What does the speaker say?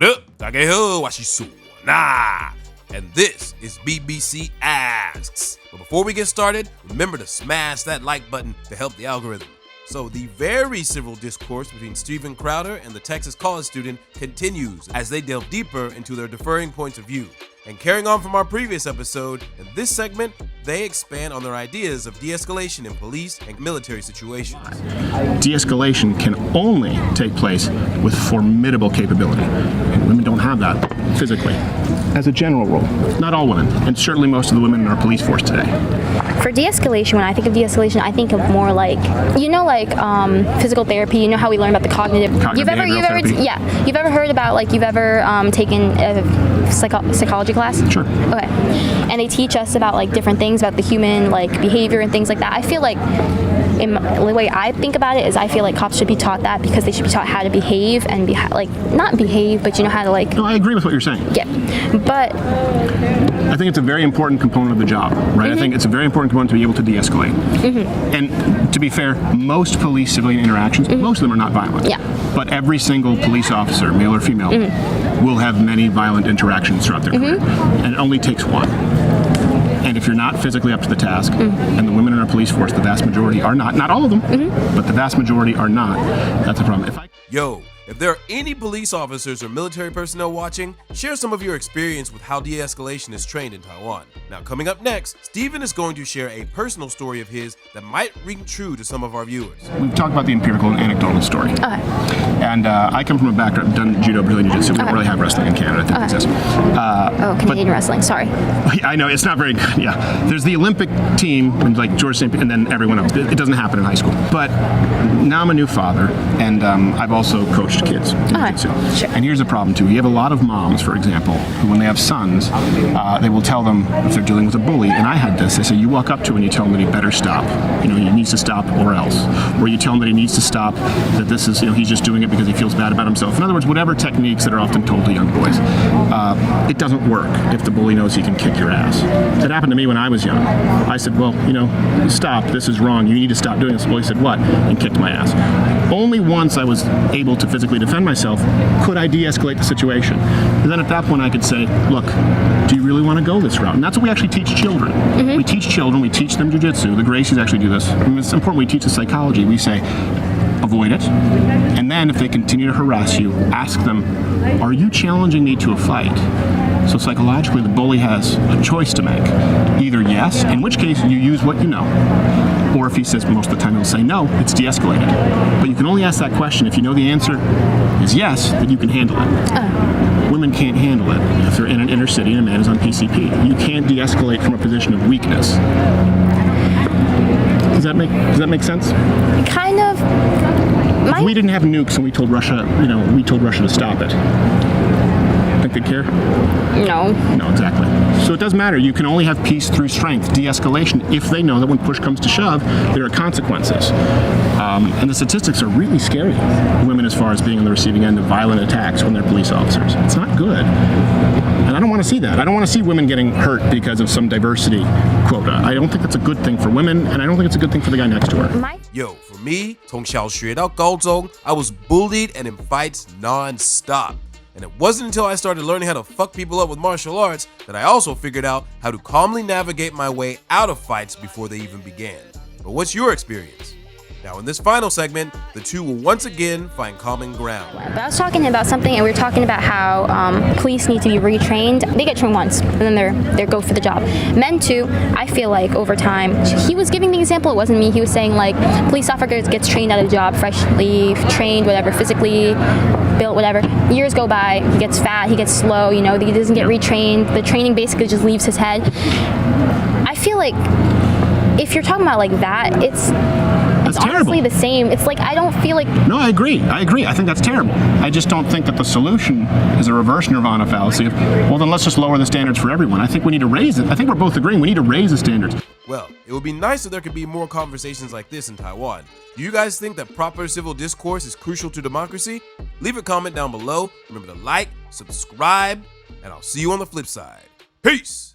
What up? 大家好，我是唢呐 and this is BBC Asks. But before we get started, remember to smash that like button to help the algorithm. So the very civil discourse between Steven Crowder and the Texas college student continues as they delve deeper into their differing points of view. And carrying on from our previous episode, in this segment, they expand on their ideas of de-escalation in police and military situations. De-escalation can only take place with formidable capability. And women don't have that physically. As a general rule, not all women, and certainly most of the women in our police force today. For de-escalation, when I think of de-escalation, I think of more like, physical therapy. You know how we learn about the cognitive You've ever heard about you've ever taken a psychology class? Sure. Okay. And they teach us about different things about the human behavior and things like that. I feel like the way I think about it is I feel like cops should be taught that because they should be taught how to behave and not behave, but how to No, I agree with what you're saying. Yeah. But I think it's a very important component of the job, right? Mm-hmm. I think it's a very important component to be able to de-escalate. Mm-hmm. And to be fair, most police-civilian interactions, most of them are not violent. Yeah. But every single police officer, male or female, will have many violent interactions throughout their career. And it only takes one. And if you're not physically up to the task, and the women in our police force, the vast majority are not all of them, but the vast majority are not, that's a problem. If there are any police officers or military personnel watching, share some of your experience with how de-escalation is trained in Taiwan. Now, coming up next, Steven is going to share a personal story of his that might ring true to some of our viewers. We've talked about the empirical and anecdotal story. Okay. And I come from a background, I've done judo, Brazilian jiu-jitsu. We don't really have wrestling in Canada. I think it exists. Canadian wrestling, sorry. I know, it's not very good, yeah. There's the Olympic team, like George St. and then everyone else. It doesn't happen in high school. But now I'm a new father, and I've also coached kids in jiu-jitsu. Sure. And here's the problem, too. You have a lot of moms, for example, who when they have sons, they will tell them if they're dealing with a bully, and I had this, they say, you walk up to him and you tell him that he better stop. He needs to stop or else. Or you tell him that he needs to stop, that this is, he's just doing it because he feels bad about himself. In other words, whatever techniques that are often told to young boys. It doesn't work if the bully knows he can kick your ass. It happened to me when I was young. I said, well, stop, this is wrong, you need to stop doing this. The bully said, what? And kicked my ass. Only once I was able to physically defend myself could I de-escalate the situation. And then at that point I could say, look, do you really want to go this route? And that's what we actually teach children. We teach children, we teach them jiu-jitsu. The Gracies actually do this. I mean, it's important we teach the psychology. We say, avoid it. And then if they continue to harass you, ask them, are you challenging me to a fight? So psychologically, the bully has a choice to make. Either yes, in which case you use what you know. Or if he says, most of the time he'll say no, it's de-escalated. But you can only ask that question if you know the answer is yes, then you can handle it. Women can't handle it if they're in an inner city and a man is on PCP. You can't de-escalate from a position of weakness. Does that make sense? Kind of. If we didn't have nukes and we told Russia to stop it, think they'd care? No. No, exactly. So it doesn't matter. You can only have peace through strength, de-escalation, if they know that when push comes to shove, there are consequences. And the statistics are really scary. Women as far as being on the receiving end of violent attacks when they're police officers. It's not good. And I don't want to see that. I don't want to see women getting hurt because of some diversity quota. I don't think that's a good thing for women, and I don't think it's a good thing for the guy next to her. For me, 从小学到高中, I was bullied and in fights non-stop. And it wasn't until I started learning how to fuck people up with martial arts that I also figured out how to calmly navigate my way out of fights before they even began. But what's your experience? Now, in this final segment, the two will once again find common ground. But I was talking about something, and we were talking about how police need to be retrained. They get trained once, and then they're go for the job. Men too, I feel like over time, he was giving the example, it wasn't me, he was saying police officer gets trained at a job, freshly trained, whatever, physically built, whatever. Years go by, he gets fat, he gets slow, he doesn't get retrained. The training basically just leaves his head. I feel like if you're talking about that, it's honestly the same. It's I don't feel like... No, I agree. I think that's terrible. I just don't think that the solution is a reverse nirvana fallacy of, well, then let's just lower the standards for everyone. I think we need to raise it. I think we're both agreeing we need to raise the standards. Well, it would be nice if there could be more conversations like this in Taiwan. Do you guys think that proper civil discourse is crucial to democracy? Leave a comment down below. Remember to like, subscribe, and I'll see you on the flip side. Peace!